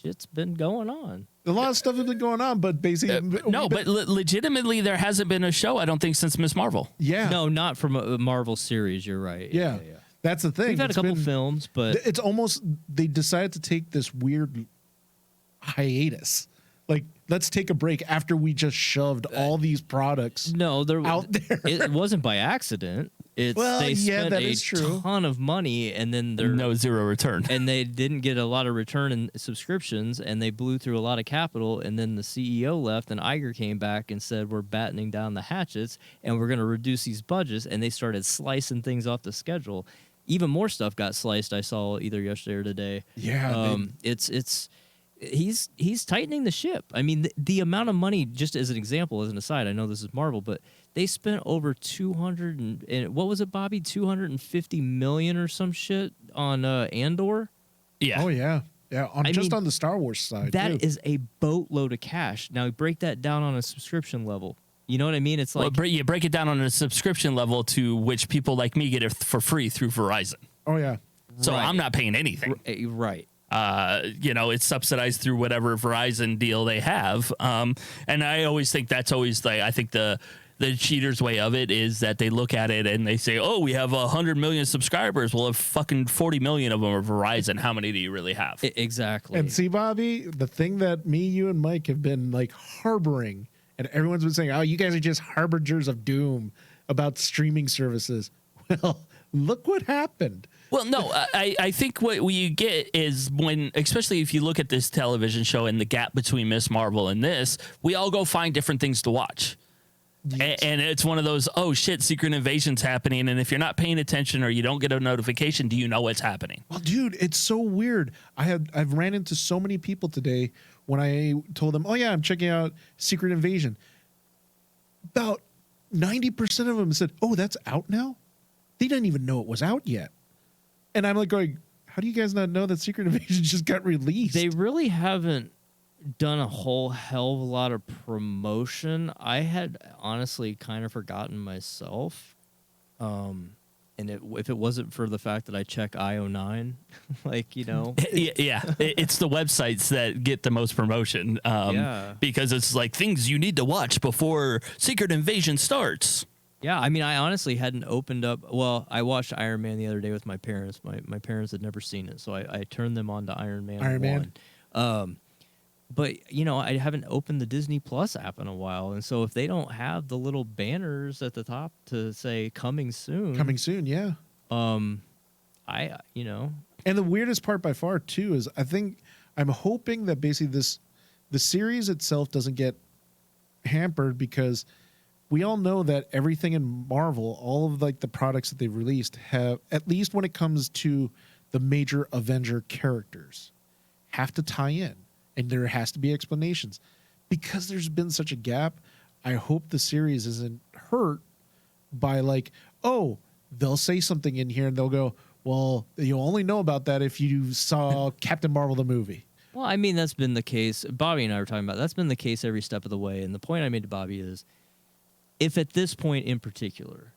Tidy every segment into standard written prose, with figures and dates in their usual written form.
shit's been going on. A lot of stuff has been going on, but basically... but legitimately, there hasn't been a show, I don't think, since Miss Marvel. Yeah. No, not from a Marvel series, you're right. Yeah. That's the thing. We've had a couple films, but... It's almost... They decided to take this weird hiatus. Like, let's take a break after we just shoved all these products out there. It wasn't by accident. They spent a ton of money, and then zero return. And they didn't get a lot of return in subscriptions, and they blew through a lot of capital, and then the CEO left, and Iger came back and said, we're battening down the hatchets, and we're going to reduce these budgets, and they started slicing things off the schedule. Even more stuff got sliced, I saw either yesterday or today. Yeah. He's tightening the ship. I mean, the amount of money, just as an example, as an aside, I know this is Marvel, but they spent over 200 and what was it, Bobby? 250 million or some shit on Andor. Yeah. Oh yeah. Yeah. On the Star Wars side. That is a boatload of cash. Now break that down on a subscription level. You know what I mean? It's like you break it down on a subscription level to which people like me get it for free through Verizon. Oh yeah. So I'm not paying anything. Right. It's subsidized through whatever Verizon deal they have. And I always think that's always I think the cheater's way of it is that they look at it and they say, oh, we have 100 million subscribers. Well, if fucking 40 million of them are Verizon, how many do you really have? Exactly. And see, Bobby, the thing that me, you, and Mike have been like harboring, and everyone's been saying, oh, you guys are just harbingers of doom about streaming services. Well, look what happened. Well, no, I think what you get is when, especially if you look at this television show and the gap between Miss Marvel and this, we all go find different things to watch. Yes. And it's one of those, oh, shit, Secret Invasion's happening. And if you're not paying attention or you don't get a notification, do you know what's happening? Well, dude, it's so weird. I've ran into so many people today when I told them, oh, yeah, I'm checking out Secret Invasion. About 90% of them said, oh, that's out now? They didn't even know it was out yet. And I'm like going, how do you guys not know that Secret Invasion just got released? They really haven't done a whole hell of a lot of promotion. I had honestly kind of forgotten myself. And if it wasn't for the fact that I check IO9, it's the websites that get the most promotion. Because it's like things you need to watch before Secret Invasion starts. Yeah, I mean, I honestly hadn't opened up. Well, I watched Iron Man the other day with my parents. My parents had never seen it, so I turned them on to Iron Man 1. But, I haven't opened the Disney Plus app in a while, and so if they don't have the little banners at the top to say coming soon. Coming soon, yeah. And the weirdest part by far, too, is I'm hoping that basically the series itself doesn't get hampered because we all know that everything in Marvel, all of the products that they've released have, at least when it comes to the major Avenger characters, have to tie in. And there has to be explanations. Because there's been such a gap, I hope the series isn't hurt by they'll say something in here and they'll go, well, you'll only know about that if you saw Captain Marvel the movie. Well, I mean, that's been the case. Bobby and I were talking about that's been the case every step of the way. And the point I made to Bobby is, if at this point in particular,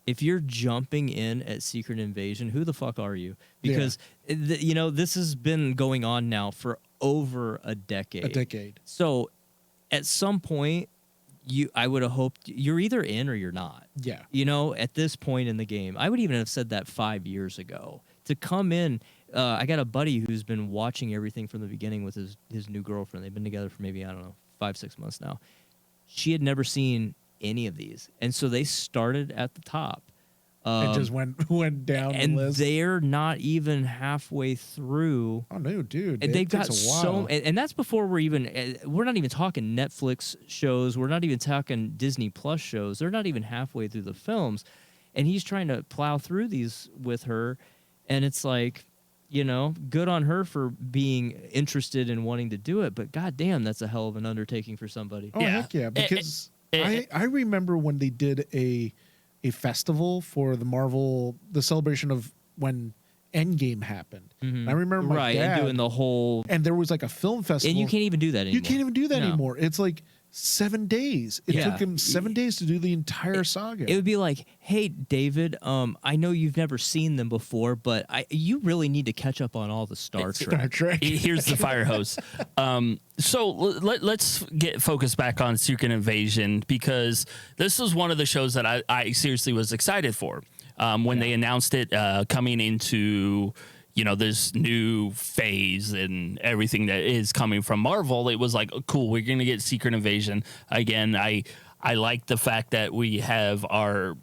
if you're jumping in at Secret Invasion, who the fuck are you? Because, this has been going on now for over a decade. So at some point, I would have hoped you're either in or you're not. Yeah. At this point in the game, I would even have said that 5 years ago. To come in, I got a buddy who's been watching everything from the beginning with his new girlfriend. They've been together for maybe, 5-6 months now. She had never seen any of these, and so they started at the top. It just went down and the list. They're not even halfway through. Oh no, dude! And they've got so, and that's before we're not even talking Netflix shows. We're not even talking Disney Plus shows. They're not even halfway through the films, and he's trying to plow through these with her, and it's like, good on her for being interested and wanting to do it. But goddamn, that's a hell of an undertaking for somebody. Oh heck yeah! Because I remember when they did a festival for the celebration of when Endgame happened. Mm-hmm. I remember my dad and doing the whole, and there was a film festival, and you can't even do that anymore. You can't even do that anymore. It's like 7 days. It took him 7 days to do the entire saga. It would be like, hey, David, I know you've never seen them before, but you really need to catch up on all the Star Trek. Here's the fire hose. So let's get focused back on Secret Invasion, because this was one of the shows that I seriously was excited for when they announced it coming into this new phase and everything that is coming from Marvel. It was like, oh, cool, we're going to get Secret Invasion. Again, I like the fact that we have our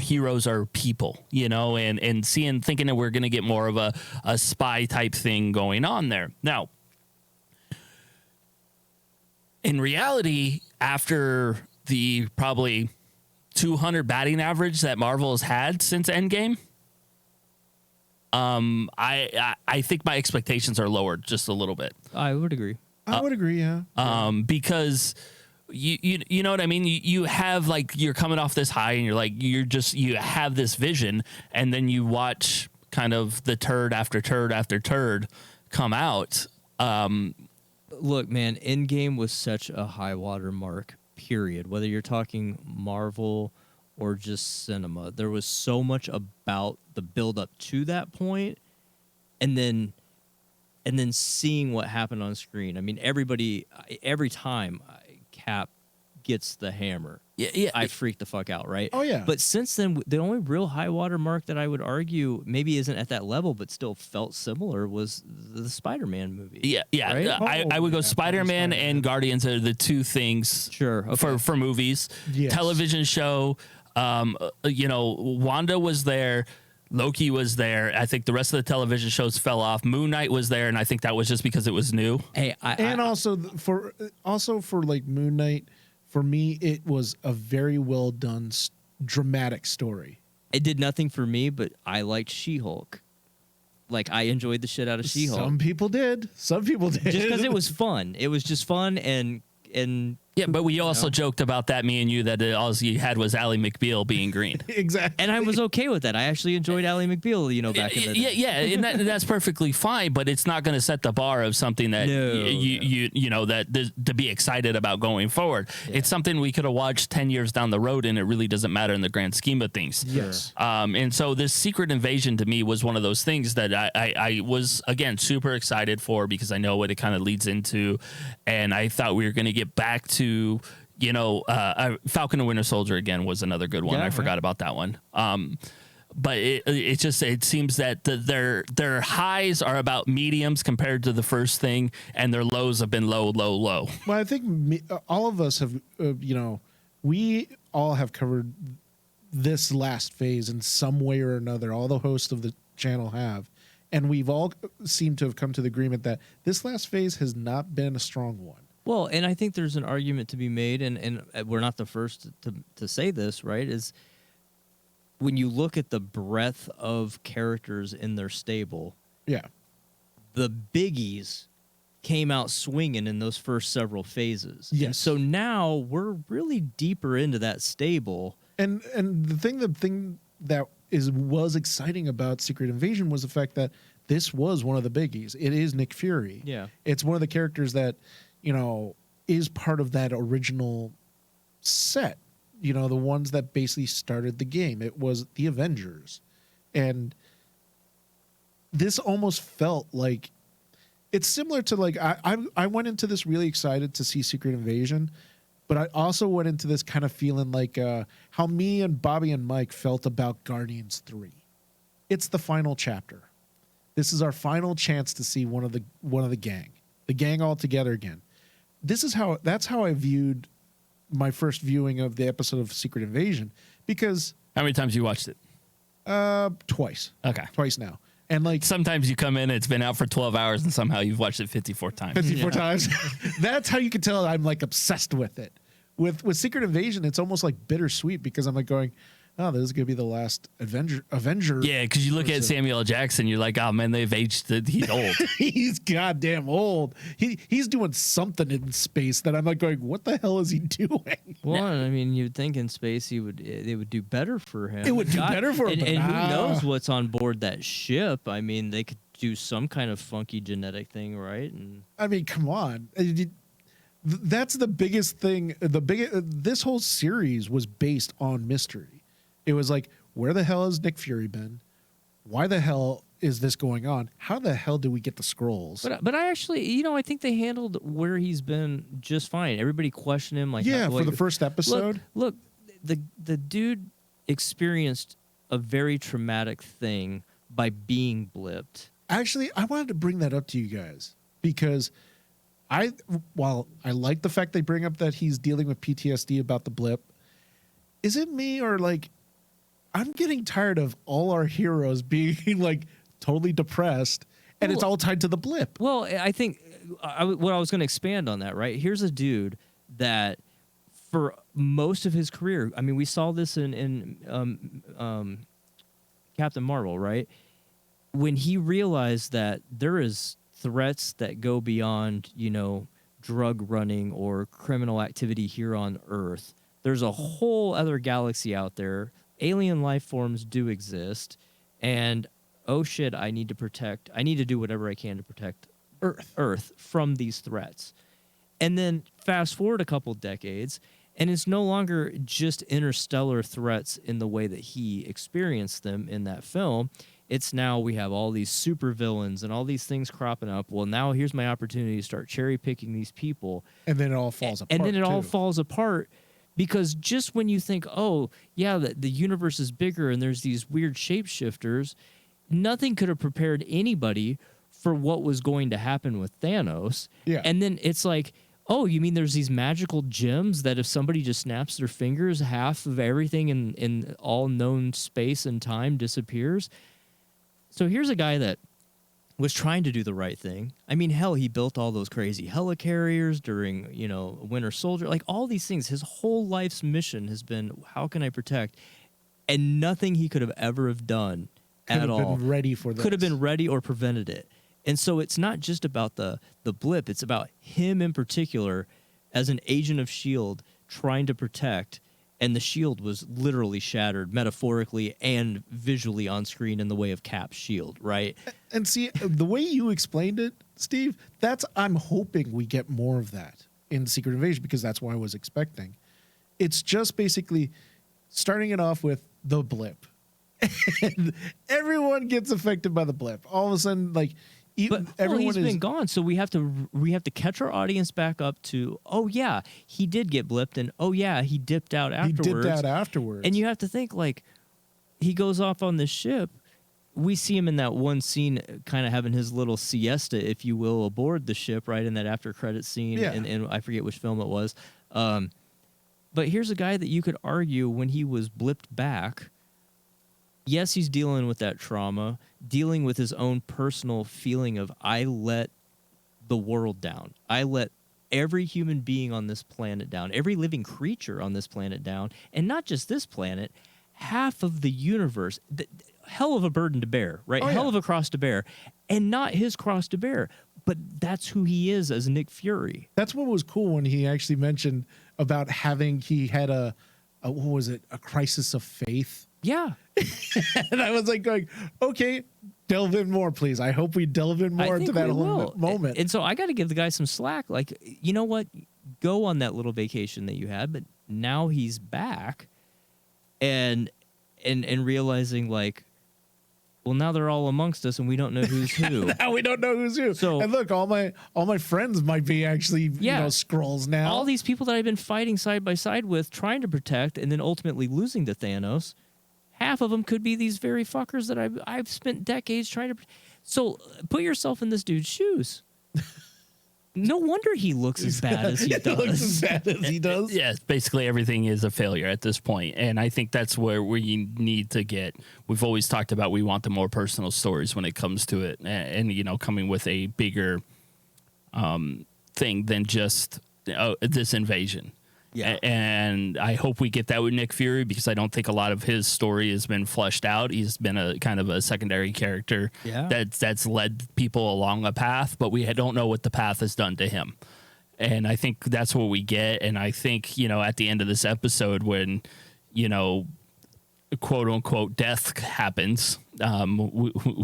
heroes are people, and thinking that we're going to get more of a spy type thing going on there. Now, in reality, after the probably 200 batting average that Marvel has had since Endgame, I think my expectations are lowered just a little bit. I would agree. I would agree, yeah. Because you know what I mean? You have, like, you're coming off this high and you're like, you have this vision, and then you watch kind of the turd after turd after turd come out. Look, man, Endgame was such a high water mark, period. Whether you're talking Marvel or just cinema, there was so much about the build up to that point, and then seeing what happened on screen. I mean, every time Cap gets the hammer, I freak the fuck out, right? Oh yeah. But since then, the only real high water mark that I would argue maybe isn't at that level, but still felt similar, was the Spider-Man movie. Yeah. Right? I would go Spider-Man and Guardians are the two things. Sure. Okay. For movies. Yes. Television show. Wanda was there. Loki was there. I think the rest of the television shows fell off. Moon Knight was there, and I think that was just because it was new. Hey, also for like Moon Knight, for me, it was a very well done, dramatic story. It did nothing for me, but I liked She-Hulk. Like, I enjoyed the shit out of She-Hulk. Some people did. Just because it was fun. It was just fun, and yeah, but we also joked about that, me and you, that all you had was Ally McBeal being green. Exactly. And I was okay with that. I actually enjoyed Ally McBeal, back in the day. Yeah, and that's perfectly fine, but it's not going to set the bar of something that that to be excited about going forward. Yeah. It's something we could have watched 10 years down the road, and it really doesn't matter in the grand scheme of things. Yes. And so this Secret Invasion to me was one of those things that I was, again, super excited for, because I know what it kind of leads into, and I thought we were going to get back to Falcon and Winter Soldier again was another good one. I forgot about that one. But it seems that their highs are about mediums compared to the first thing, and their lows have been low. Well, I think all of us have, we all have covered this last phase in some way or another. All the hosts of the channel have, and we've all seemed to have come to the agreement that this last phase has not been a strong one. Well, and I think there's an argument to be made, and we're not the first to say this, right? Is when you look at the breadth of characters in their stable, yeah, the biggies came out swinging in those first several phases. Yes. And so now we're really deeper into that stable. And the thing that was exciting about Secret Invasion was the fact that this was one of the biggies. It is Nick Fury. Yeah. It's one of the characters that, is part of that original set. The ones that basically started the game. It was the Avengers. And this almost felt like, it's similar to, like, I went into this really excited to see Secret Invasion, but I also went into this kind of feeling like how me and Bobby and Mike felt about Guardians 3. It's the final chapter. This is our final chance to see one of the gang all together again. That's how I viewed my first viewing of the episode of Secret Invasion, because how many times you watched it? Twice. Okay. Twice now. And like sometimes you come in and it's been out for 12 hours and somehow you've watched it 54 times. 54 times. That's how you can tell I'm like obsessed with it. With Secret Invasion, it's almost like bittersweet, because I'm like going, oh, this is going to be the last Avenger. Yeah, because you look at Samuel L. Jackson, you're like, oh, man, they've aged. He's old. He's goddamn old. He's doing something in space that I'm like going, what the hell is he doing? Well, I mean, you'd think in space it would do better for him. It would do better for him. And who knows what's on board that ship? I mean, they could do some kind of funky genetic thing, right? And I mean, come on. That's the biggest thing. This whole series was based on mystery. It was like, where the hell has Nick Fury been? Why the hell is this going on? How the hell do we get the scrolls? But I actually, I think they handled where he's been just fine. Everybody questioned him, like, yeah, like, for the first episode. Look, the dude experienced a very traumatic thing by being blipped. Actually, I wanted to bring that up to you guys because while I like the fact they bring up that he's dealing with PTSD about the blip, is it me or like I'm getting tired of all our heroes being like totally depressed and it's all tied to the blip? Well, I think what I was going to expand on that, right? Here's a dude that for most of his career, I mean, we saw this in Captain Marvel, right? When he realized that there is threats that go beyond, drug running or criminal activity here on Earth. There's a whole other galaxy out there. Alien life forms do exist. And, oh shit, I need to do whatever I can to protect Earth from these threats. And then fast forward a couple decades, and it's no longer just interstellar threats in the way that he experienced them in that film. It's now we have all these super villains and all these things cropping up. Well, now here's my opportunity to start cherry picking these people. And then it all falls apart. And then it all falls apart because just when you think, oh, yeah, the universe is bigger and there's these weird shapeshifters, nothing could have prepared anybody for what was going to happen with Thanos. Yeah. And then it's like, oh, you mean there's these magical gems that if somebody just snaps their fingers, half of everything in all known space and time disappears? So here's a guy that was trying to do the right thing. I mean, hell, he built all those crazy helicarriers during, Winter Soldier. Like, all these things. His whole life's mission has been, how can I protect? And nothing he could have ever have done at all could have been ready for this. Could have been ready or prevented it. And so it's not just about the blip. It's about him in particular as an agent of S.H.I.E.L.D. trying to protect. And the shield was literally shattered metaphorically and visually on screen in the way of Cap's shield, right? And see, the way you explained it, Steve, I'm hoping we get more of that in Secret Invasion because that's what I was expecting. It's just basically starting it off with the blip. And everyone gets affected by the blip. All of a sudden, like, he's been gone, so we have to catch our audience back up to, oh yeah, he did get blipped, and oh yeah, he dipped out afterwards. And you have to think, like, he goes off on this ship. We see him in that one scene, kind of having his little siesta, if you will, aboard the ship, right in that after credit scene. Yeah. And I forget which film it was. But here's a guy that you could argue when he was blipped back. Yes, he's dealing with that trauma, dealing with his own personal feeling of, I let the world down. I let every human being on this planet down, every living creature on this planet down, and not just this planet, half of the universe. Hell of a burden to bear, right? Hell of a cross to bear, and not his cross to bear, but that's who he is as Nick Fury. That's what was cool when he actually mentioned about he had a what was it, a crisis of faith. Yeah. And I was like going, okay, delve in more, please. I hope we delve in more into that whole moment. And so I got to give the guy some slack. Like, you know what? Go on that little vacation that you had, but now he's back and realizing, like, well, now they're all amongst us and we don't know who's who. Now we don't know who's who. So, and look, all my friends might be actually Skrulls now. All these people that I've been fighting side by side with, trying to protect, and then ultimately losing to Thanos. Half of them could be these very fuckers that I've spent decades trying to. So put yourself in this dude's shoes. No wonder he looks as bad as he does. He looks as bad as he does. Yeah, basically everything is a failure at this point. And I think that's where we need to get. We've always talked about we want the more personal stories when it comes to it. And coming with a bigger thing than just this invasion. Yeah. And I hope we get that with Nick Fury because I don't think a lot of his story has been fleshed out. He's been a kind of a secondary character that's led people along a path, but we don't know what the path has done to him. And I think that's what we get. And I think, at the end of this episode when, quote unquote death happens,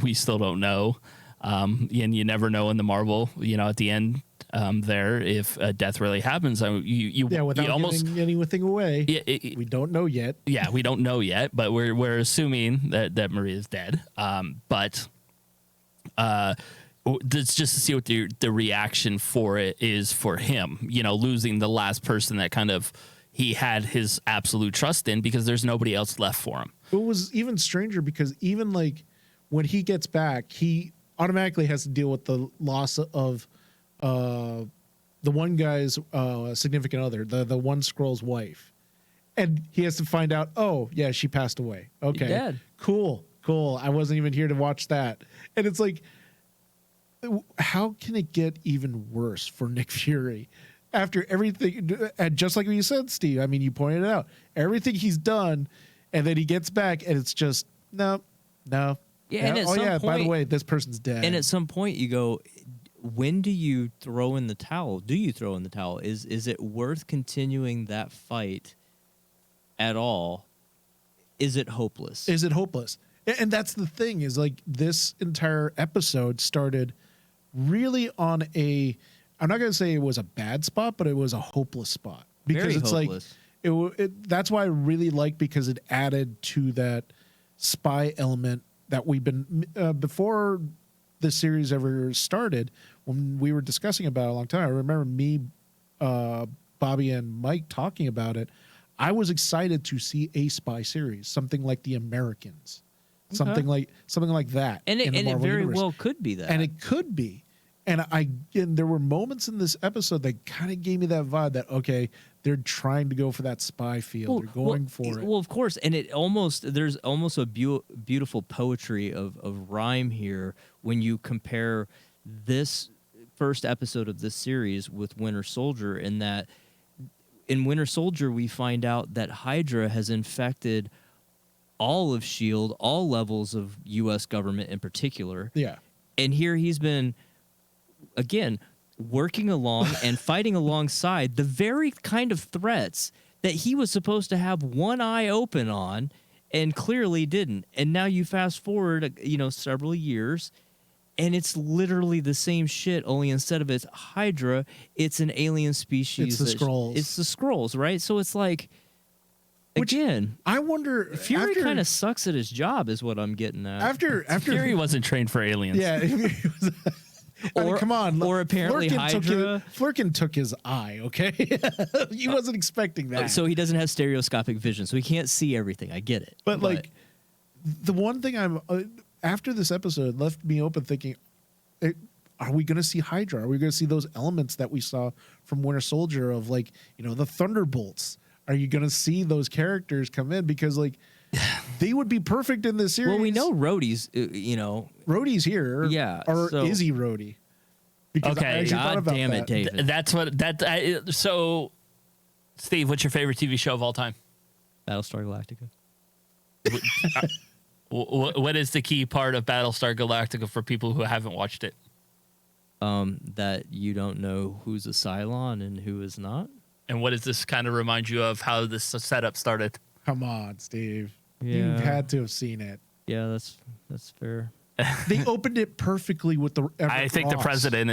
we still don't know. And you never know in the Marvel, at the end, there if death really happens. You without almost giving anything away. Yeah, we don't know yet. yeah, we don't know yet, but we're assuming that Maria is dead. But it's just to see what the reaction for it is for him. You know, losing the last person that kind of he had his absolute trust in, because there's nobody else left for him. It was even stranger because even like when he gets back, he automatically has to deal with the loss of the one guy's significant other, the one Skrull's wife. And he has to find out, oh, yeah, she passed away. Okay. Dead. Cool. I wasn't even here to watch that. And it's like, how can it get even worse for Nick Fury after everything? And just like you said, Steve, I mean, you pointed it out, everything he's done, and then he gets back, and it's just, no. Yeah, and at oh, some yeah, by the point- way, this person's dead. And at some point you go, when do you throw in the towel? Do you throw in the towel? Is it worth continuing that fight at all? Is it hopeless? Is it hopeless? And that's the thing, is like this entire episode started really on I'm not going to say it was a bad spot, but it was a hopeless spot. Because Very it's hopeless. like, that's why I really like, because it added to that spy element that we've been, before the series ever started, when we were discussing about it a long time, I remember me, Bobby and Mike talking about it. I was excited to see a spy series, something like The Americans, something like that. And in the it Marvel very universe. well could be that. And it could be. And there were moments in this episode that kind of gave me that vibe that, okay, they're trying to go for that spy feel. They're going for it. Well, of course. And there's almost a beautiful poetry of rhyme here when you compare this first episode of this series with Winter Soldier, in that in Winter Soldier, we find out that Hydra has infected all of S.H.I.E.L.D., all levels of U.S. government in particular. Yeah. And here he's been, again, working along and fighting alongside the very kind of threats that he was supposed to have one eye open on and clearly didn't. And now you fast forward, several years, and it's literally the same shit, only instead of it's Hydra, it's an alien species. It's the Skrulls. It's the Skrulls, right? So it's like, again, I wonder, Fury kind of sucks at his job, is what I'm getting at. after Fury wasn't trained for aliens. yeah. I mean, come on. or apparently Hydra. Flerken took his eye, okay? He wasn't expecting that. So he doesn't have stereoscopic vision, so he can't see everything. I get it. But like, the one thing I'm after this episode left me open thinking, are we going to see Hydra? Are we going to see those elements that we saw from Winter Soldier of, like, the Thunderbolts? Are you going to see those characters come in? Because like, they would be perfect in this series. Well, we know Rhodey's, Rhodey's here. Yeah, Or so- is he Rhodey? Because Okay, I actually thought God about damn it, that. David. That's what so, Steve, what's your favorite TV show of all time? Battlestar Galactica. What is the key part of Battlestar Galactica for people who haven't watched it? That you don't know who's a Cylon and who is not. And what does this kind of remind you of how this setup started? Come on, Steve. Yeah. You had to have seen it. Yeah, that's fair. They opened it perfectly with the. I think the Ross. president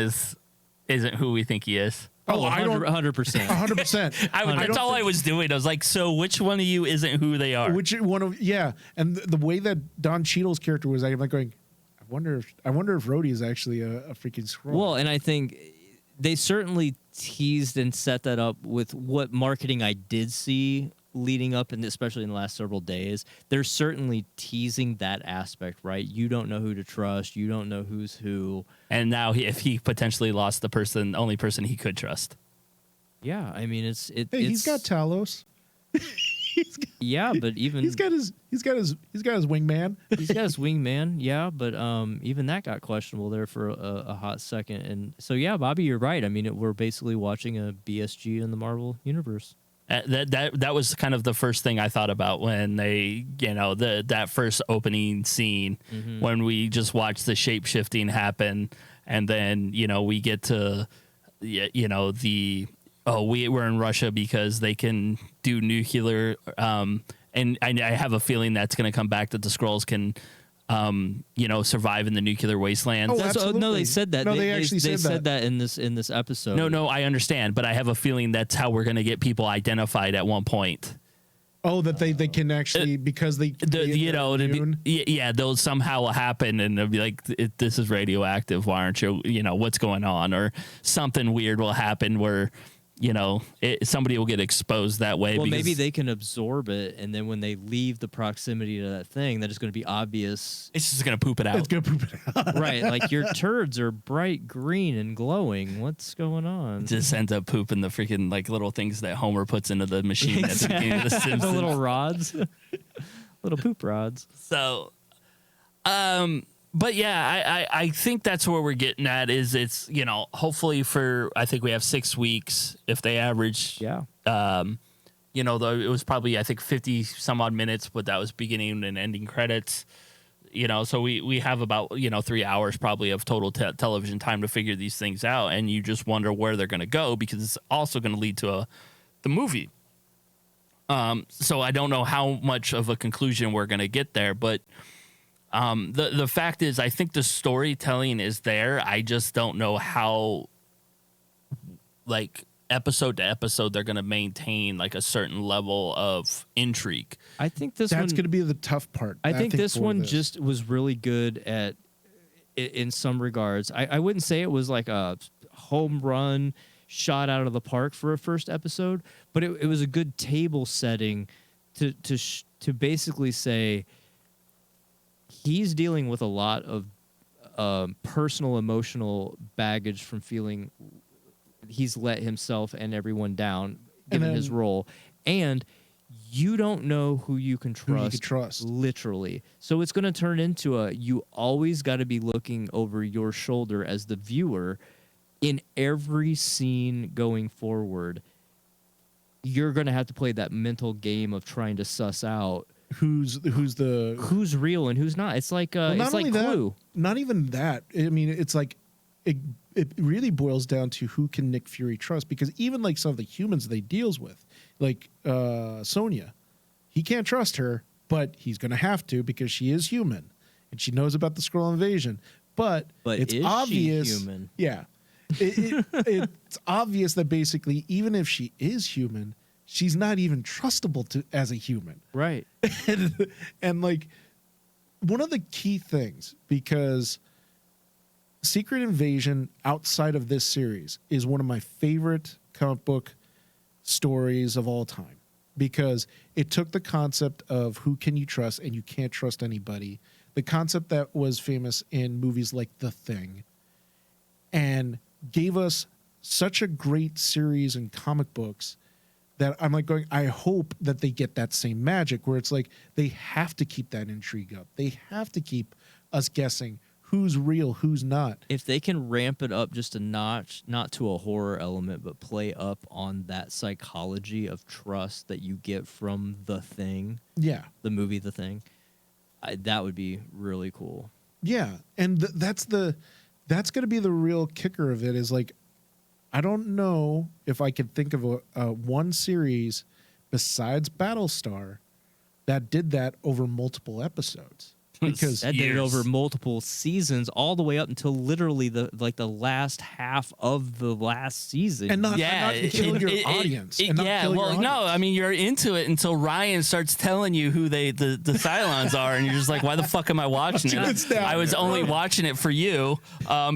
isn't who we think he is. Oh, I don't. 100%. 100%. That's all I was doing. I was like, so which one of you isn't who they are? Which one of? Yeah, and the way that Don Cheadle's character was, I'm like going, I wonder if Rhodey is actually a freaking Skrull. Well, and I think they certainly teased and set that up with what marketing I did see leading up, and especially in the last several days. They're certainly teasing that aspect, right? You don't know who to trust. You don't know who's who. And now, if he potentially lost the only person he could trust. Yeah, I mean, hey, he's got Talos. Yeah, but even he's got his wingman. he's got his wingman. Yeah, but even that got questionable there for a hot second. And so yeah, Bobby, you're right. I mean, we're basically watching a BSG in the Marvel universe. That was kind of the first thing I thought about when they, that first opening scene, when we just watched the shape shifting happen, and then we get to, we're in Russia because they can do nuclear, and I have a feeling that's going to come back, that the Skrulls can survive in the nuclear wasteland. Oh, no, absolutely. they said that. No, they actually said that in this episode. No, I understand, but I have a feeling that's how we're going to get people identified at one point. Oh, that they can actually, because they they'll somehow happen, and they'll be like, this is radioactive. Why aren't you? What's going on? Or something weird will happen where somebody will get exposed that way. Well, maybe they can absorb it, and then when they leave the proximity to that thing, that is going to be obvious. It's just going to poop it out. It's going to poop it out. Right, like your turds are bright green and glowing. What's going on? Just ends up pooping the freaking like little things that Homer puts into the machine at the beginning of The Simpsons. The little rods, little poop rods. So, but yeah, I think that's where we're getting at is it's, hopefully I think we have 6 weeks if they average. Yeah. Though it was probably, I think 50 some odd minutes, but that was beginning and ending credits, so we have about, 3 hours probably of total television time to figure these things out. And you just wonder where they're going to go because it's also going to lead to the movie. So I don't know how much of a conclusion we're going to get there, but the fact is, I think the storytelling is there. I just don't know how, like, episode to episode, they're going to maintain like a certain level of intrigue. I think that's going to be the tough part. I think this one just was really good in some regards. I wouldn't say it was like a home run shot out of the park for a first episode, but it was a good table setting to basically say, he's dealing with a lot of personal emotional baggage from feeling he's let himself and everyone down given his role, and you don't know who you can trust, literally. So it's going to turn into you always got to be looking over your shoulder as the viewer in every scene going forward. You're going to have to play that mental game of trying to suss out who's real and who's not. It's like it's like Clue. Not even that. I mean, it's like it really boils down to who can Nick Fury trust, because even like some of the humans they deals with, like Sonya, he can't trust her, but he's going to have to because she is human and she knows about the Skrull invasion. But it's is obvious. She human? Yeah, it's obvious that basically even if she is human, she's not even trustable as a human. Right. and like one of the key things, because Secret Invasion outside of this series is one of my favorite comic book stories of all time, because it took the concept of who can you trust and you can't trust anybody, the concept that was famous in movies like The Thing, and gave us such a great series in comic books that I'm like going, I hope that they get that same magic where it's like they have to keep that intrigue up. They have to keep us guessing who's real, who's not. If they can ramp it up just a notch, not to a horror element, but play up on that psychology of trust that you get from The Thing. Yeah. The movie The Thing. That would be really cool. Yeah. And that's going to be the real kicker of it, is like, I don't know if I could think of one series besides Battlestar that did that over multiple episodes. Because that did it over multiple seasons, all the way up until literally the last half of the last season. And not kill your audience. No, I mean, you're into it until Ryan starts telling you who the Cylons are, and you're just like, why the fuck am I watching it? I was only watching it for you,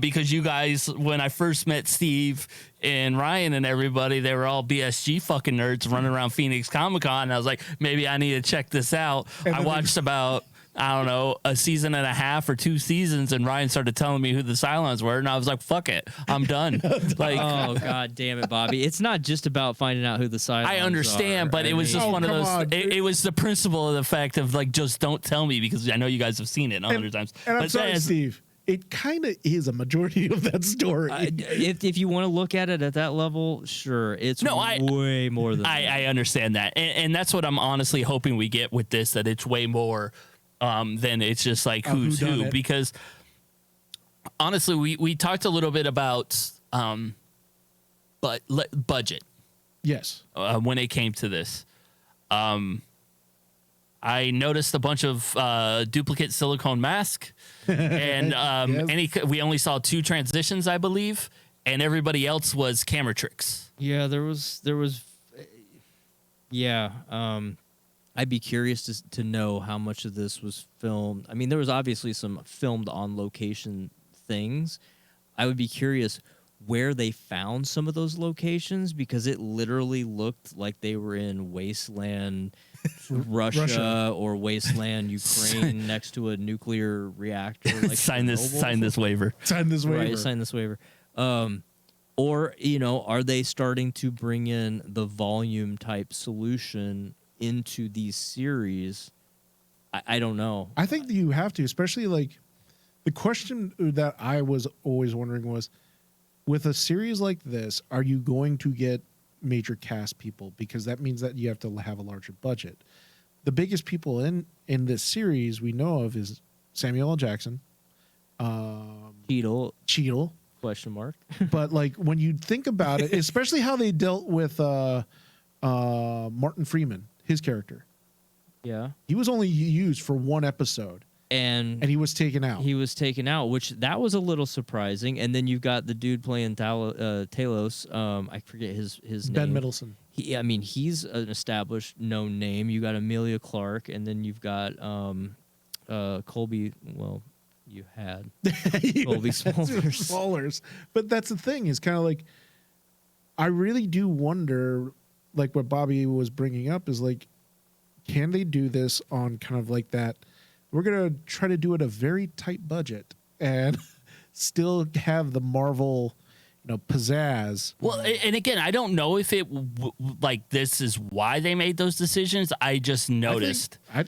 because you guys, when I first met Steve and Ryan and everybody, they were all BSG fucking nerds running around Phoenix Comic-Con, and I was like, maybe I need to check this out. I watched about, I don't know, a season and a half or 2 seasons, and Ryan started telling me who the Cylons were, and I was like, fuck it, I'm done. Like, oh, god damn it, Bobby. It's not just about finding out who the Cylons are. I understand, but it was just one of those, it was the principle of the fact of, like, just don't tell me, because I know you guys have seen it 100 times. And I'm sorry, Steve. It kind of is a majority of that story. If you want to look at it at that level, sure. It's way more than that. I understand that. And that's what I'm honestly hoping we get with this, that it's way more than it's just like who's who. Because honestly, we talked a little bit about budget. Yes. When it came to this. I I noticed a bunch of duplicate silicone mask, and Yes. we only saw 2 transitions, I believe, and everybody else was camera tricks. Yeah, there was, yeah. I'd be curious to know how much of this was filmed. I mean, there was obviously some filmed on location things. I would be curious where they found some of those locations, because it literally looked like they were in wasteland Russia or wasteland Ukraine next to a nuclear reactor. Like Sign this waiver. Sign this waiver. Right, sign this waiver. Or, are they starting to bring in the volume type solution into these series? I don't know. I think that you have to, especially like the question that I was always wondering was, with a series like this, are you going to get major cast people? Because that means that you have to have a larger budget. The biggest people in this series we know of is Samuel L. Jackson, Cheadle. Question mark. But like when you think about it, especially how they dealt with Martin Freeman, his character, Yeah. he was only used for one episode And and he was taken out. he was taken out, which that was a little surprising. And then you've got the dude playing Talos. I forget his name. Ben Middleton. He's an established known name. You got Amelia Clark, and then you've got Colby. Well, you had Colby Smulders. Smulders. But that's the thing, is kind of like, I really do wonder, like what Bobby was bringing up is like, can they do this on kind of like that? We're going to try to do it a very tight budget and still have the Marvel, pizzazz. Well, and again, I don't know if it like this is why they made those decisions. I just noticed. I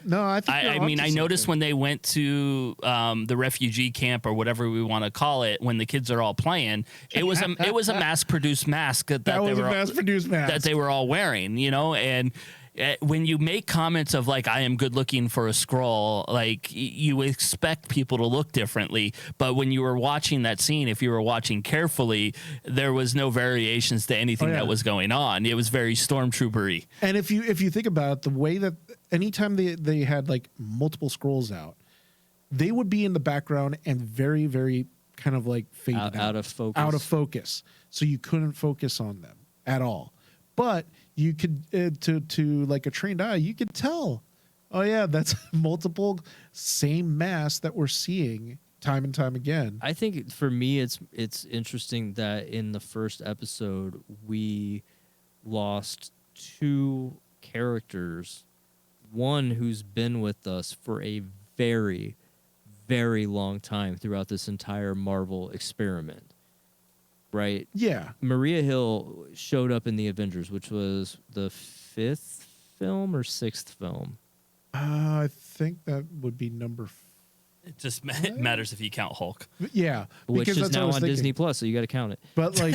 noticed when they went to the refugee camp or whatever we want to call it, when the kids are all playing, it was a mass produced mask that they were all wearing, and. When you make comments of like, I am good looking for a Skrull, like you expect people to look differently. But when you were watching that scene, if you were watching carefully, there was no variations to anything that was going on. It was very stormtroopery. And if you think about it, the way that anytime they had like multiple Skrulls out, they would be in the background and very, very kind of like faded out of focus. Out of focus. So you couldn't focus on them at all. But you could, to like a trained eye, you could tell, oh yeah, that's multiple same mass that we're seeing time and time again. I think for me, it's interesting that in the first episode we lost 2 characters, one who's been with us for a very, very long time throughout this entire Marvel experiment. Right? Yeah. Maria Hill showed up in the Avengers, which was the 5th film or 6th film. I think that would be number. It just matters if you count Hulk. Yeah, which is now on Disney Plus, so you got to count it. But like,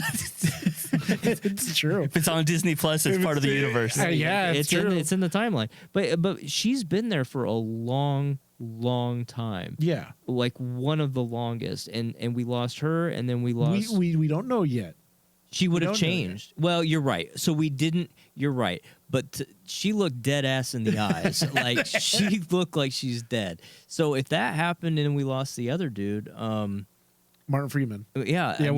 it's true. If it's on Disney Plus, it's part of the universe. Yeah, it's true. It's in the timeline. But she's been there for a long time. Yeah, like one of the longest, and we lost her, and then we lost. We don't know yet. She would have changed. Well, you're right. So we didn't. You're right. But she looked dead ass in the eyes. Like she looked like she's dead. So if that happened and we lost the other dude, Martin Freeman. Yeah. Yeah.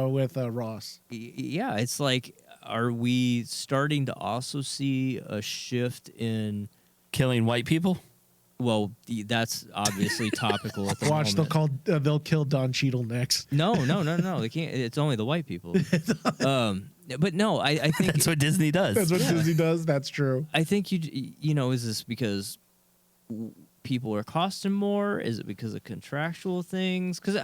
With Ross. Yeah. It's like, are we starting to also see a shift in killing white people? Well, that's obviously topical at the Watch, moment. They'll kill Don Cheadle next. No. They can't. It's only the white people. But no, I think that's what Disney does. That's what Disney does. That's true. I think is this because people are costing more? Is it because of contractual things? Because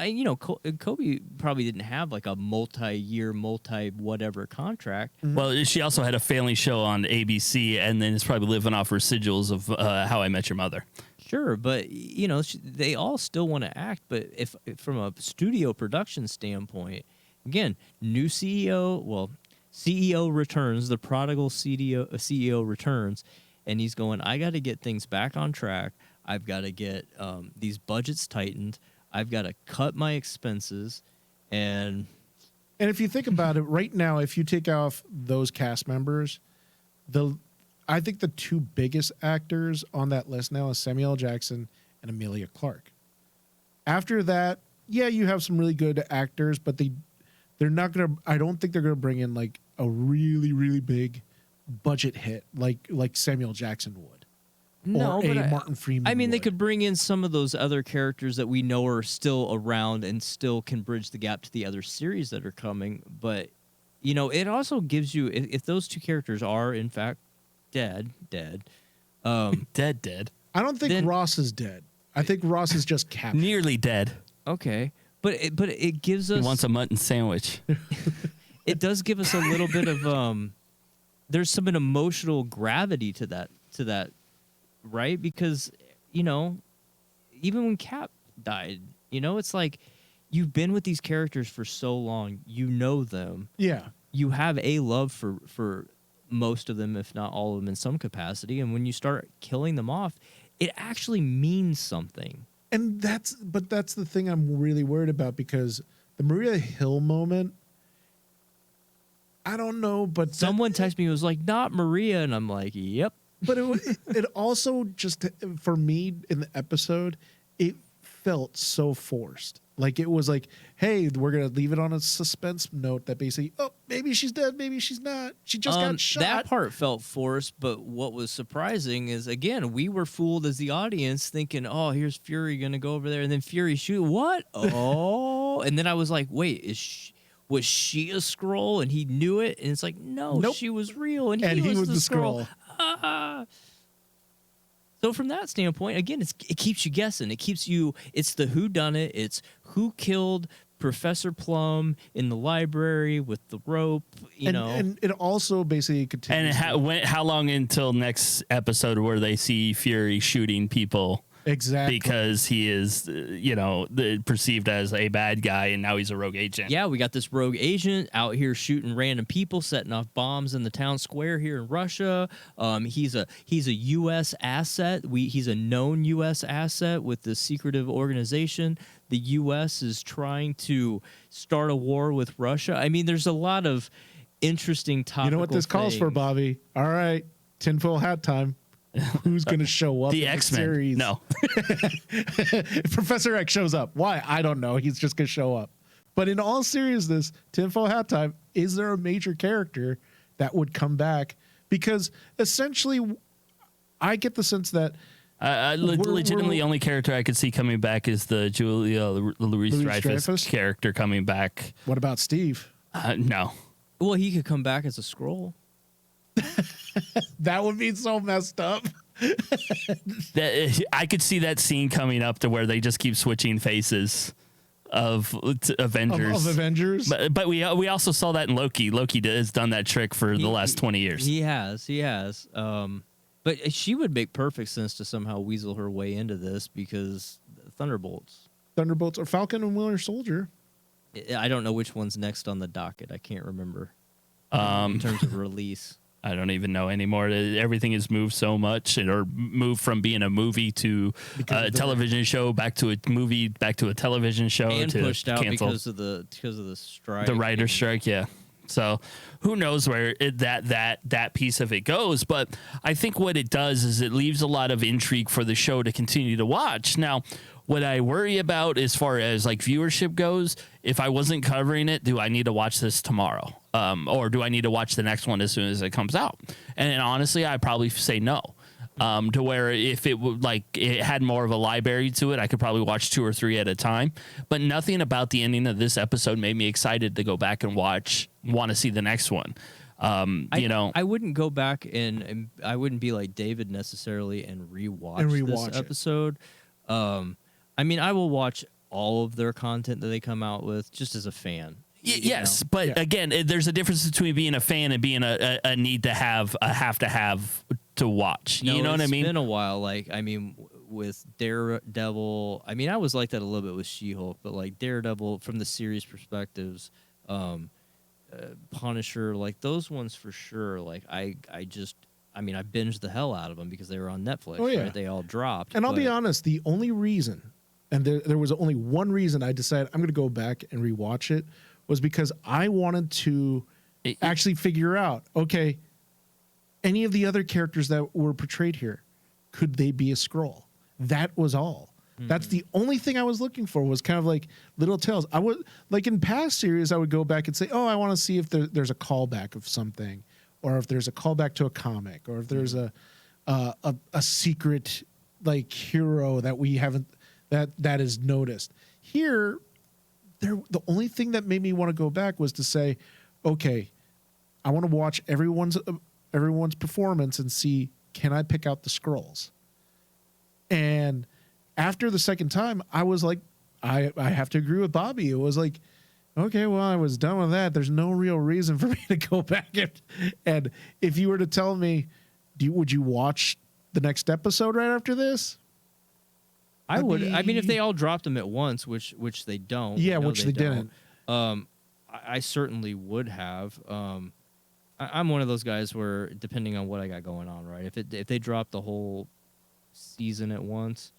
Kobe probably didn't have like a multi-year, whatever contract. Mm-hmm. Well, she also had a family show on ABC, and then is probably living off residuals of How I Met Your Mother. Sure, but they all still want to act. But if from a studio production standpoint, again, new CEO. Well, CEO returns. The prodigal CEO returns, and he's going, I got to get things back on track. I've got to get these budgets tightened. I've got to cut my expenses. And if you think about it right now, if you take off those cast members, I think the two biggest actors on that list now is Samuel L. Jackson and Emilia Clarke. After that, yeah, you have some really good actors, but they're not gonna. I don't think they're gonna bring in like a really really big budget hit like Samuel Jackson would, No, or but Martin Freeman. I mean, they would. could bring in some of those other characters that we know are still around and still can bridge the gap to the other series that are coming. But, you know, it also gives you, if those two characters are, in fact, dead. Dead. I don't think then- Ross is dead. I think Ross is just captured. Nearly dead. Okay. But it gives He us, wants a mutton sandwich. it does give us a little bit of, there's some emotional gravity to that, right? Because, you know, even when Cap died, you know, it's like you've been with these characters for so long, you know them. Yeah. You have a love for most of them, if not all of them in some capacity. And when you start killing them off, it actually means something. And that's the thing I'm really worried about, because the Maria Hill moment, I don't know, but Someone texted me, it was like, not Maria. And I'm like, yep. but it also just, for me in the episode, it felt so forced. Like it was like, hey, we're gonna leave it on a suspense note that basically, oh, maybe she's dead, maybe she's not. She just got shot. That part felt forced, but what was surprising is, again, we were fooled as the audience thinking, oh, here's Fury gonna go over there, and then Fury shoot what? Oh, and then I was like, wait, was she a Skrull? And he knew it, and it's like, no, Nope. she was real, and And he was the Skrull. Skrull. Ah. So from that standpoint, again, it keeps you guessing. It keeps you. It's the who done it. It's who killed Professor Plum in the library with the rope. You know, and it also basically continues. And how long until next episode where they see Fury shooting people exactly, because he is, perceived as a bad guy, and now he's a rogue agent. yeah, we got this rogue agent out here shooting random people, setting off bombs in the town square here in Russia. He's a U.S. asset. He's a known U.S. asset with this secretive organization. The U.S. is trying to start a war with Russia. I mean, there's a lot of interesting topical you know what this calls for, things. Bobby? All right, tinfoil hat time. Who's going to show up? The in X-Men. series? No. Professor X shows up. Why? I don't know. He's just going to show up. But in all seriousness, tinfoil hat time, is there a major character that would come back? Because essentially, I get the sense that Legitimately, the only character I could see coming back is the Julia Louis-Dreyfus character coming back. what about Steve? No. Well, he could come back as a Skrull. That would be so messed up. I could see that scene coming up to where they just keep switching faces of Avengers. Of Avengers. But we also saw that in Loki. Loki has done that trick for the last 20 years. He has. But she would make perfect sense to somehow weasel her way into this because Thunderbolts. Thunderbolts or Falcon and Winter Soldier. I don't know which one's next on the docket. I can't remember in terms of release. I don't even know anymore. Everything has moved so much, or moved from being a movie to a television show, back to a movie, back to a television show, And to pushed out canceled. because of the strike. The writer's strike, yeah. So who knows where that piece of it goes? But I think what it does is it leaves a lot of intrigue for the show to continue to watch. Now, what I worry about as far as like viewership goes, if I wasn't covering it, do I need to watch this tomorrow? Or do I need to watch the next one as soon as it comes out? And honestly, I'd probably say no. To where if it would it had more of a library to it, I could probably watch 2 or 3 at a time. But nothing about the ending of this episode made me excited to go back and want to see the next one. I wouldn't go back and I wouldn't be like David necessarily and rewatch this episode. I mean, I will watch all of their content that they come out with just as a fan. Yes, but again, there's a difference between being a fan and being a need to have, a have to watch. No, you know what I mean? It's been a while. Like, I mean, with Daredevil, I mean, I was like that a little bit with She-Hulk, but like Daredevil from the series perspectives, Punisher, like those ones for sure. Like, I binged the hell out of them because they were on Netflix. Oh, yeah. Right? They all dropped. And I'll be honest, the only reason, and there was only one reason I decided I'm going to go back and rewatch it, was because I wanted to actually figure out, okay, any of the other characters that were portrayed here, could they be a Skrull? That was all. That's the only thing I was looking for, was kind of like little tales. I would, like in past series, I would go back and say, oh, I want to see if there's a callback of something, or if there's a callback to a comic, or if there's a secret like hero that we haven't, that is noticed. Here, the only thing that made me want to go back was to say, okay, I want to watch everyone's performance and see, can I pick out the Skrulls? And after the second time, I was like, I have to agree with Bobby. It was like, okay, well, I was done with that. There's no real reason for me to go back. And if you were to tell me, would you watch the next episode right after this? I would. I mean, if they all dropped them at once, which they don't. Yeah, which they didn't. I certainly would have. I'm one of those guys where, depending on what I got going on, right? If they drop the whole season at once,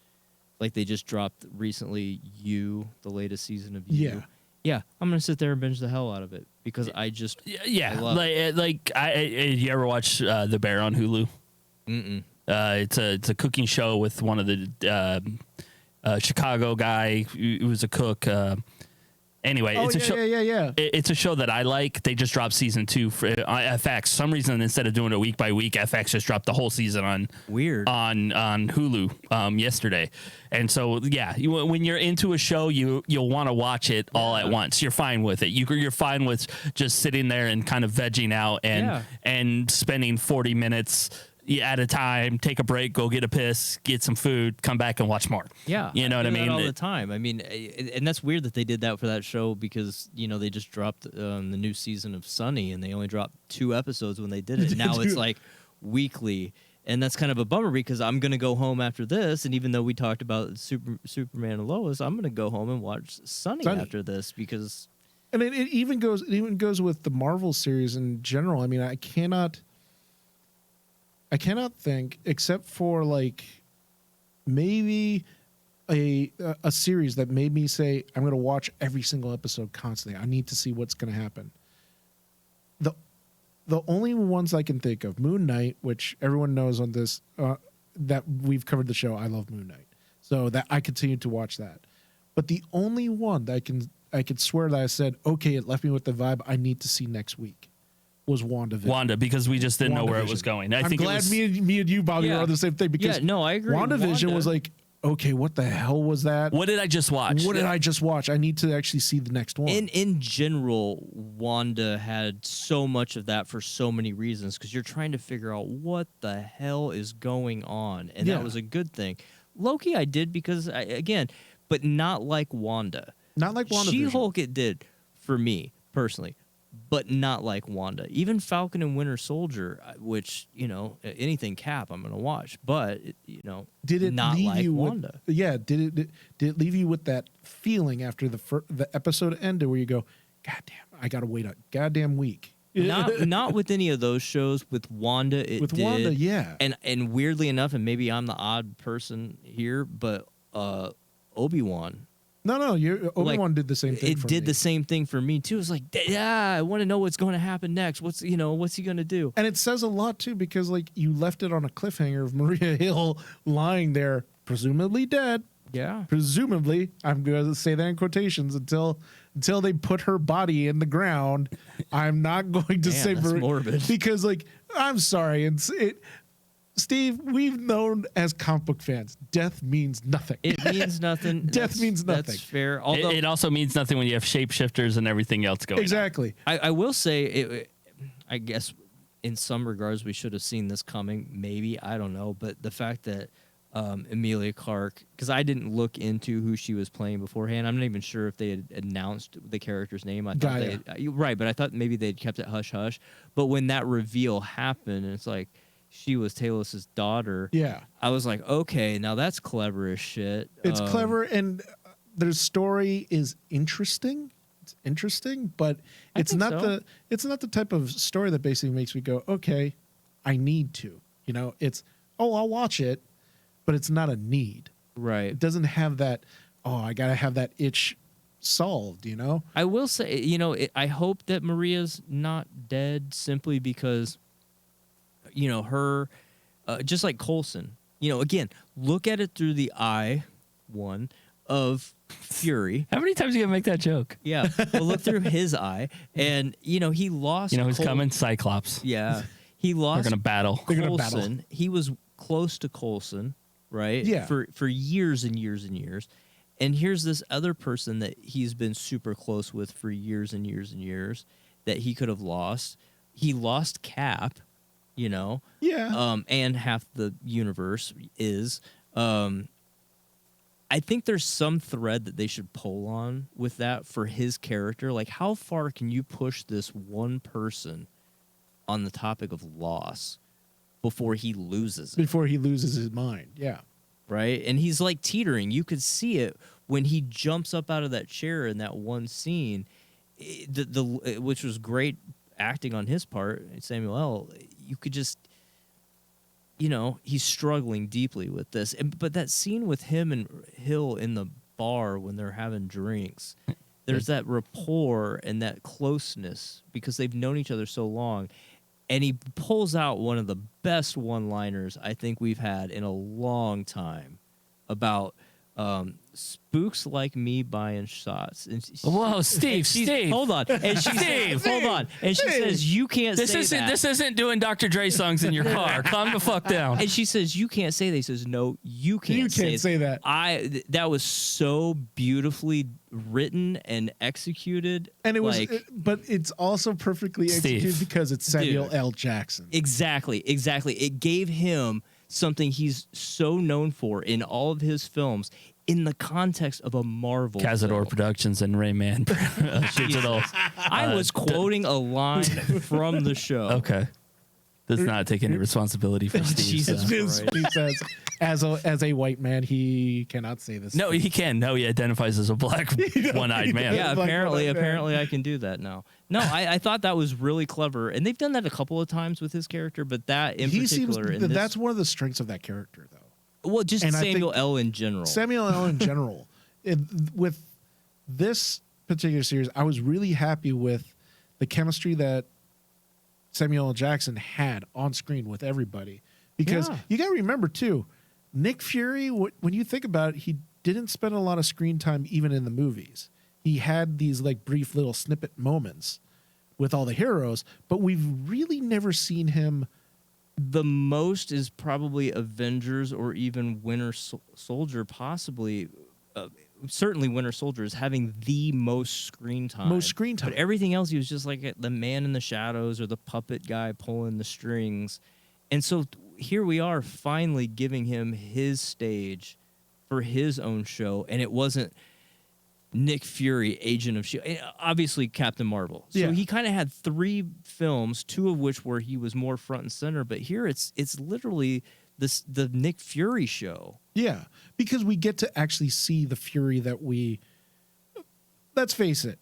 like they just dropped recently, the latest season of You. Yeah, I'm gonna sit there and binge the hell out of it, because I just I you ever watch The Bear on Hulu? Mm-mm. It's a cooking show with one of the Chicago guy who was a cook. Anyway, it's a show. Yeah. It's a show that I like. They just dropped season 2 for FX. For some reason, instead of doing it week by week, FX just dropped the whole season on Hulu yesterday. And so, yeah, when you're into a show, you'll want to watch it all at once. You're fine with it. You're fine with just sitting there and kind of vegging out and spending 40 minutes at a time, take a break, go get a piss, get some food, come back and watch more. Yeah. You know what I mean? All the time. I mean, and that's weird that they did that for that show, because, they just dropped the new season of Sunny, and they only dropped 2 episodes when they did it. Now it's like weekly. And that's kind of a bummer, because I'm going to go home after this. And even though we talked about Superman and Lois, I'm going to go home and watch Sunny after this, because. And it even goes with the Marvel series in general. I mean, I cannot think, except for like maybe a series that made me say, I'm going to watch every single episode constantly. I need to see what's going to happen. The only ones I can think of, Moon Knight, which everyone knows on this, that we've covered the show. I love Moon Knight, so that I continue to watch that. But the only one that I could swear that I said, okay, it left me with the vibe I need to see next week, was WandaVision. Because we just didn't know where it was going. I'm glad me and you, Bobby, are on the same thing, because I agree. WandaVision was like, okay, what the hell was that? What did I just watch? I need to actually see the next one. In general, Wanda had so much of that for so many reasons, because you're trying to figure out what the hell is going on, and that was a good thing. Loki I did because, but not like Wanda. Not like WandaVision. She-Hulk it did for me, personally. But not like Wanda. Even Falcon and Winter Soldier, which, anything Cap I'm going to watch. But, did it not leave like you Wanda. Did it leave you with that feeling after the episode ended where you go, God damn, I got to wait a goddamn week? Not with any of those shows. With Wanda, it did. Wanda, yeah. And weirdly enough, and maybe I'm the odd person here, but Obi-Wan. No, Obi-Wan did the same thing. It did the same thing for me too. It's like, I want to know what's going to happen next. What's he going to do? And it says a lot too, because like you left it on a cliffhanger of Maria Hill lying there, presumably dead. Yeah. Presumably, I'm going to say that in quotations until they put her body in the ground. I'm not going to say that's morbid, because like, I'm sorry, Steve, we've known as comic book fans, death means nothing. It means nothing. Death means nothing. That's fair. Although it also means nothing when you have shapeshifters and everything else going exactly. on. I will say, I guess in some regards we should have seen this coming. Maybe, I don't know. But the fact that Emilia Clarke, because I didn't look into who she was playing beforehand. I'm not even sure if they had announced the character's name. I thought right, but I thought maybe they'd kept it hush hush. But when that reveal happened, it's like, she was Talos's daughter. Yeah. I was like, okay, now that's clever as shit. It's clever, and their story is interesting. It's interesting, but it's not the type of story that basically makes me go, okay, I need to. It's, I'll watch it, but it's not a need. Right. It doesn't have that, I got to have that itch solved, I will say, I hope that Maria's not dead, simply because her, just like Coulson. Again, look at it through the eye, one, of Fury. How many times are you going to make that joke? Yeah, but look through his eye, and he lost. Who's coming? Cyclops. Yeah, he lost. They're going to battle. Coulson. He was close to Coulson, right? Yeah. For years and years and years. And here's this other person that he's been super close with for years and years and years that he could have lost. He lost Cap, Yeah. and half the universe is. I think there's some thread that they should pull on with that for his character. Like, how far can you push this one person on the topic of loss before he loses it? Before he loses his mind. Yeah. Right? And he's like teetering. You could see it when he jumps up out of that chair in that one scene, which was great acting on his part, Samuel L. You could just, he's struggling deeply with this. But that scene with him and Hill in the bar when they're having drinks, there's that rapport and that closeness because they've known each other so long. And he pulls out one of the best one-liners I think we've had in a long time about spooks like me buying shots. And Whoa, Steve! Hold on. And she hold on. And she says, "You can't say that." This isn't doing Dr. Dre songs in your car. Calm the fuck down. And she says, "You can't say that." He says, "No, you can't. You can't say that." That was so beautifully written and executed, And it was, but it's also perfectly executed Steve. because it's Samuel Dude. L. Jackson. Exactly. It gave him something he's so known for in all of his films in the context of a Marvel Cazador film. Productions and Rayman Digital. I was quoting a line from the show. Okay. Does not take any responsibility for Steve. Jesus so. Christ. He says, as a white man, he cannot say this. No, he can. No, he identifies as a black one-eyed man. Yeah, Like, apparently I can do that now. No, I thought that was really clever, and they've done that a couple of times with his character, but that in particular, in this, that's one of the strengths of that character, though. well, just and I Samuel think L. in general. Samuel L. in general. With this particular series, I was really happy with the chemistry that Samuel L. Jackson had on screen with everybody. Because you got to remember, too, Nick Fury, when you think about it, he didn't spend a lot of screen time even in the movies. He had these like brief little snippet moments with all the heroes, but we've really never seen him. The most is probably Avengers or even Winter Soldier, possibly. Certainly Winter Soldier is having the most screen time. But everything else, he was just like the man in the shadows or the puppet guy pulling the strings. And so here we are finally giving him his stage for his own show. And it wasn't Nick Fury, Agent of S.H.I.E.L.D. Obviously Captain Marvel. So he kind of had 3 films, 2 of which where he was more front and center. But here it's literally the Nick Fury show. Yeah, because we get to actually see the Fury that let's face it,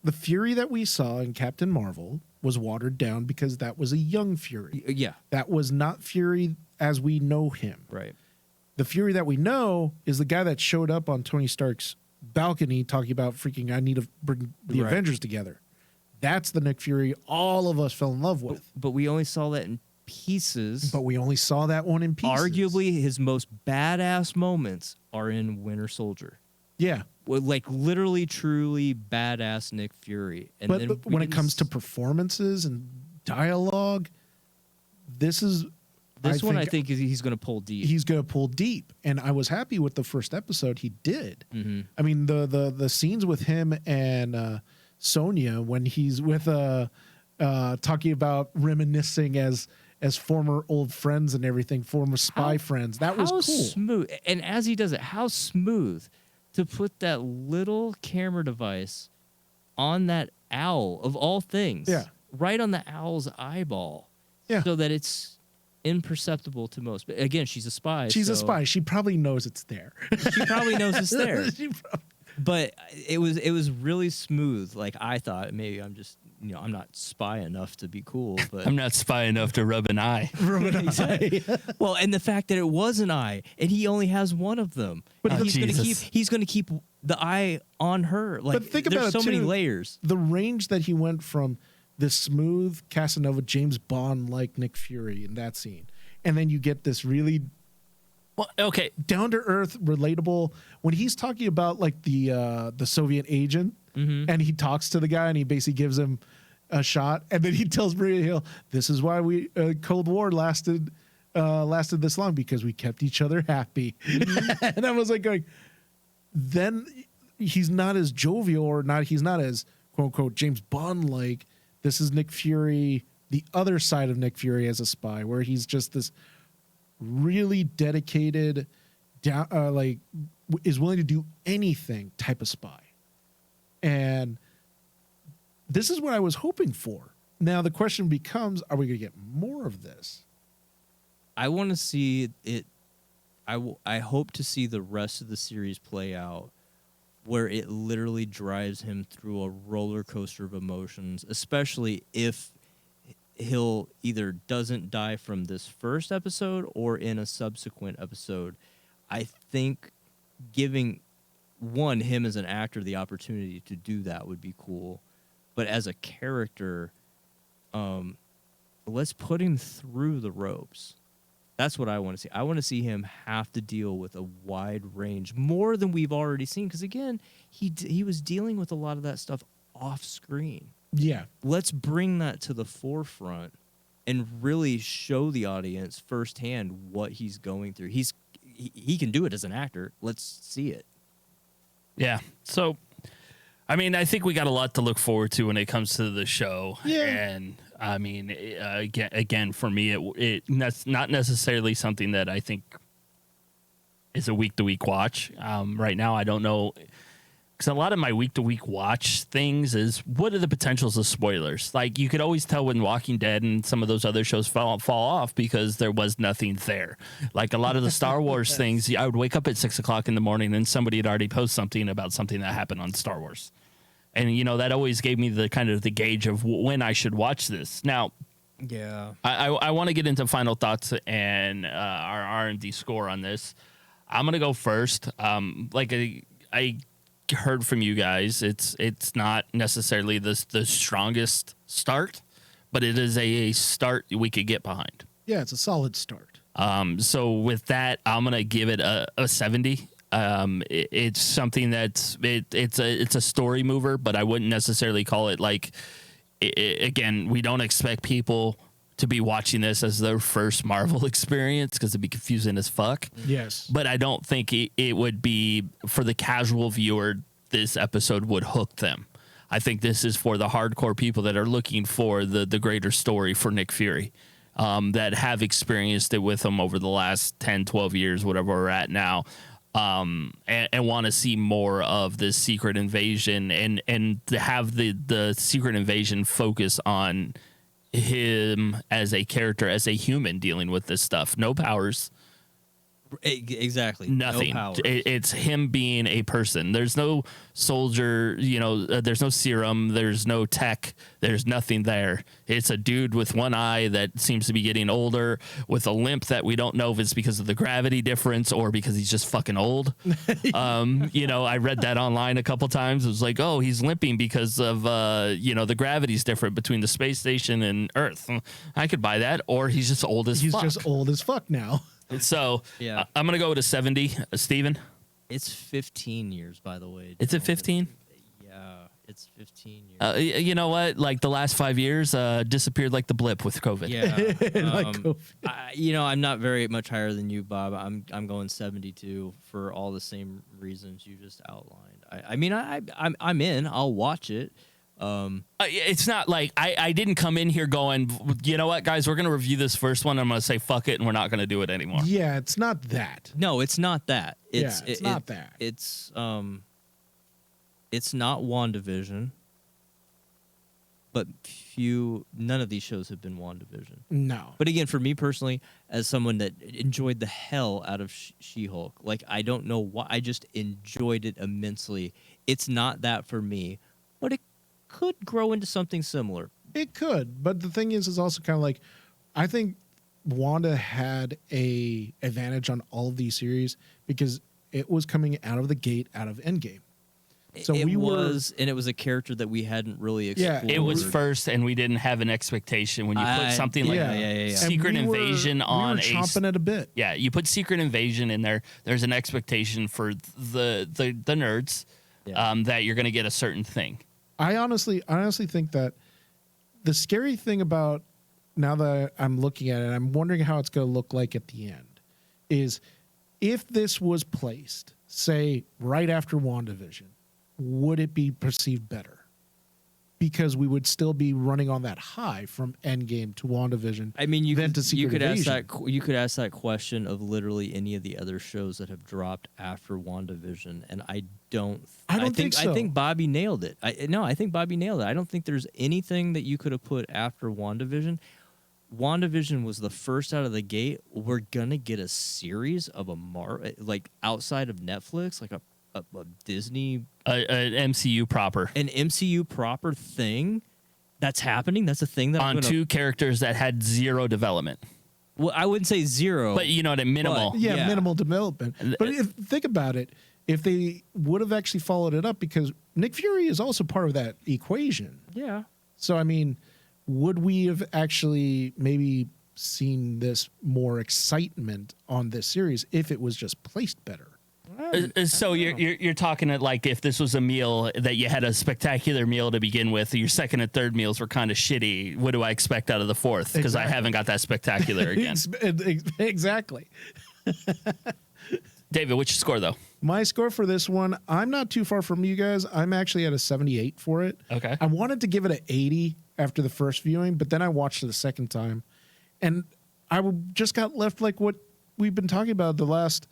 the Fury that we saw in Captain Marvel was watered down because that was a young Fury. Yeah. That was not Fury as we know him. Right. The Fury that we know is the guy that showed up on Tony Stark's balcony talking about freaking, I need to bring the Avengers together. That's the Nick Fury all of us fell in love with. But we only saw that in pieces. But we only saw that one in pieces. Arguably, his most badass moments are in Winter Soldier. Yeah. Like literally, truly badass Nick Fury. And But when it comes to performances and dialogue, this one I think he's going to pull deep. He's going to pull deep, and I was happy with the first episode he did. Mm-hmm. I mean, the scenes with him and Sonya when he's with talking about reminiscing as former old friends and everything, former spy friends. That was cool. Smooth. And as he does it, how smooth to put that little camera device on that owl of all things. Yeah. Right on the owl's eyeball. Yeah. So that it's imperceptible to most. But again, she's a spy. She's a spy. She probably knows it's there. She probably knows it's there. But it was really smooth. Like I thought, maybe I'm just, I'm not spy enough to be cool, but I'm not spy enough to rub an eye. Well, and the fact that it was an eye and he only has one of them. But he's going to keep the eye on her. Like but think about there's it so many too, layers. The range that he went from this smooth Casanova James Bond like Nick Fury in that scene, and then you get this really down to earth, relatable when he's talking about like the Soviet agent, and he talks to the guy and he basically gives him a shot, and then he tells Maria Hill, "This is why we Cold War lasted this long, because we kept each other happy." And I was like going, then he's not as jovial, or he's not as quote unquote James Bond like. This is Nick Fury, the other side of Nick Fury as a spy, where he's just this really dedicated, is willing to do anything type of spy. And this is what I was hoping for. Now the question becomes, are we going to get more of this? I want to see it. I hope to see the rest of the series play out where it literally drives him through a roller coaster of emotions, especially if he'll either doesn't die from this first episode or in a subsequent episode. I think giving him as an actor the opportunity to do that would be cool. But as a character, let's put him through the ropes. That's what I want to see. I want to see him have to deal with a wide range, more than we've already seen. Because again, he was dealing with a lot of that stuff off screen. Yeah. Let's bring that to the forefront and really show the audience firsthand what he's going through. He can do it as an actor. Let's see it. Yeah. So, I mean, I think we got a lot to look forward to when it comes to the show. Yeah. And I mean, again, for me, that's not necessarily something that I think is a week-to-week watch. Right now, I don't know, because a lot of my week-to-week watch things is, what are the potentials of spoilers? Like, you could always tell when Walking Dead and some of those other shows fall off because there was nothing there. Like a lot of the Star Wars things, I would wake up at 6 o'clock in the morning and somebody had already posted something about something that happened on Star Wars. And, you know, that always gave me the kind of the gauge of when I should watch this. Now, yeah, I want to get into final thoughts and our RMD score on this. I'm going to go first. Like I heard from you guys, it's not necessarily the strongest start, but it is a start we could get behind. Yeah, it's a solid start. So with that, I'm going to give it a 70. It's something that's it's a story mover, but I wouldn't necessarily call it like again, we don't expect people to be watching this as their first Marvel experience because it'd be confusing as fuck. Yes. But I don't think it would be for the casual viewer. This episode would hook them. I think this is for the hardcore people that are looking for the greater story for Nick Fury, that have experienced it with him over the last 10, 12 years, whatever we're at now. And want to see more of this secret invasion and to have the secret invasion focus on him as a character, as a human dealing with this stuff. No powers. Exactly. Nothing. No powers. It's him being a person. There's no soldier, there's no serum, there's no tech, there's nothing there. It's a dude with one eye that seems to be getting older with a limp that we don't know if it's because of the gravity difference or because he's just fucking old. I read that online a couple times. It was like, oh, he's limping because of, the gravity's different between the space station and Earth. I could buy that. Or he's just old as fuck. He's just old as fuck now. So yeah, I'm going to go with a 70. Steven? It's 15 years, by the way. It's at 15? Yeah, it's 15 years. You know what? Like the last 5 years disappeared like the blip with COVID. Yeah. I'm not very much higher than you, Bob. I'm going 72 for all the same reasons you just outlined. I'm in. I'll watch it. It's not like I didn't come in here going, you know what, guys, we're going to review this first one. I'm going to say, fuck it. And we're not going to do it anymore. Yeah. It's not that. No, it's not that. It's not that. It's not WandaVision, but none of these shows have been WandaVision. No. But again, for me personally, as someone that enjoyed the hell out of She-Hulk, like, I don't know why, I just enjoyed it immensely. It's not that for me, but it could grow into something similar. It could, but the thing is also kind of like, I think Wanda had a advantage on all of these series because it was coming out of the gate out of Endgame. So it we was, and it was a character that we hadn't really explored. Yeah, It was first, and we didn't have an expectation when you put something like yeah. Secret And Invasion on we were chomping at a bit. Yeah, you put Secret Invasion in there. There's an expectation for the nerds that you're going to get a certain thing. I honestly think that the scary thing about, now that I'm looking at it, I'm wondering how it's going to look like at the end, is if this was placed, say, right after WandaVision, would it be perceived better? Because we would still be running on that high from Endgame to WandaVision. I mean, you could Invasion. ask that question of literally any of the other shows that have dropped after WandaVision, and I don't think so. I think Bobby nailed it. I think Bobby nailed it. I don't think there's anything that you could have put after WandaVision. WandaVision was the first out of the gate. We're gonna get a series of like outside of Netflix, like a Disney, an MCU proper, an MCU proper thing that's happening. That's a thing that on two characters that had zero development. Well, I wouldn't say zero, but you know, at minimal, minimal development. But think about it, if they would have actually followed it up, because Nick Fury is also part of that equation. Yeah. So I mean, would we have actually maybe seen this more excitement on this series if it was just placed better? So you're talking at like if this was a meal that you had a spectacular meal to begin with, your second and third meals were kind of shitty. What do I expect out of the fourth? Because I haven't got that spectacular again. Exactly. David, what's your score though? My score for this one, I'm not too far from you guys. I'm actually at a 78 for it. Okay. I wanted to give it an 80 after the first viewing, but then I watched it a second time, and I just got left like what we've been talking about the last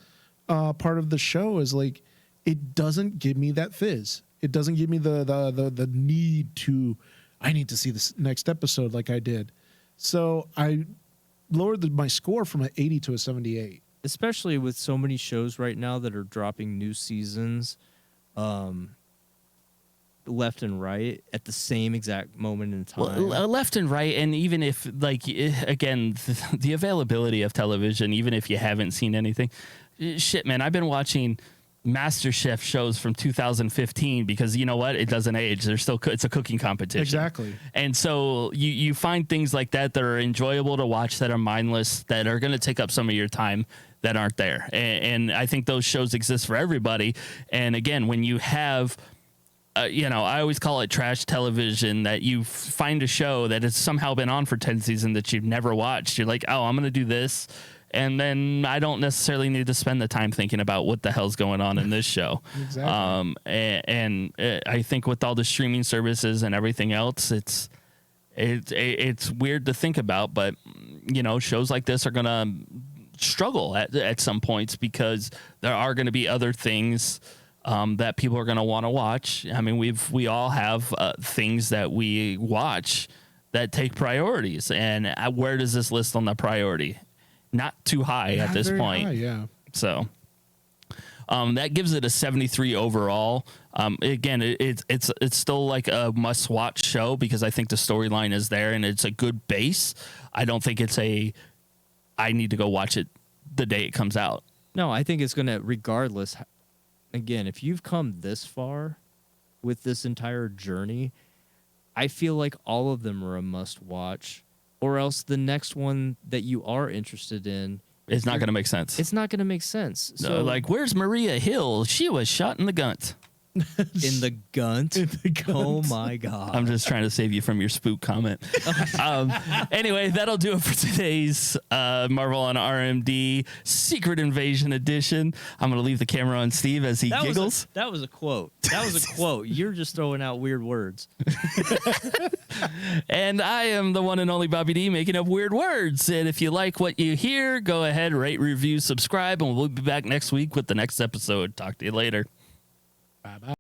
part of the show, is like, it doesn't give me that fizz. It doesn't give me the need to, I need to see this next episode like I did. So I lowered my score from an 80 to a 78. Especially with so many shows right now that are dropping new seasons left and right at the same exact moment in time. Well, left and right, and even if, like, again, the availability of television, even if you haven't seen anything, shit, man, I've been watching MasterChef shows from 2015 because you know what? It doesn't age. There's still, it's a cooking competition. Exactly. And so you find things like that that are enjoyable to watch, that are mindless, that are going to take up some of your time, that aren't there. And I think those shows exist for everybody. And again, when you have, you know, I always call it trash television, that you find a show that has somehow been on for 10 seasons that you've never watched. You're like, oh, I'm going to do this. And then I don't necessarily need to spend the time thinking about what the hell's going on in this show. Exactly. And I think with all the streaming services and everything else, it's weird to think about, but you know, shows like this are going to struggle at some points because there are going to be other things that people are going to want to watch. I mean, we all have things that we watch that take priorities, and where does this list on the priority? Not too high at this point. High, yeah. So that gives it a 73 overall. Again, it's still like a must watch show because I think the storyline is there and it's a good base. I don't think it's I need to go watch it the day it comes out. No, I think it's going to, regardless. Again, if you've come this far with this entire journey, I feel like all of them are a must watch. Or else the next one that you are interested in, it's not going to make sense. It's not going to make sense. So, no, like, where's Maria Hill? She was shot in the gunt. In the gunt? In the gunt. Oh, my God. I'm just trying to save you from your spook comment. Anyway, that'll do it for today's Marvel on RMD Secret Invasion edition. I'm going to leave the camera on Steve as he giggles. That was a quote. That was a quote. You're just throwing out weird words. And I am the one and only Bobby D, making up weird words. And if you like what you hear, go ahead, rate, review, subscribe, and we'll be back next week with the next episode. Talk to you later. Bye-bye.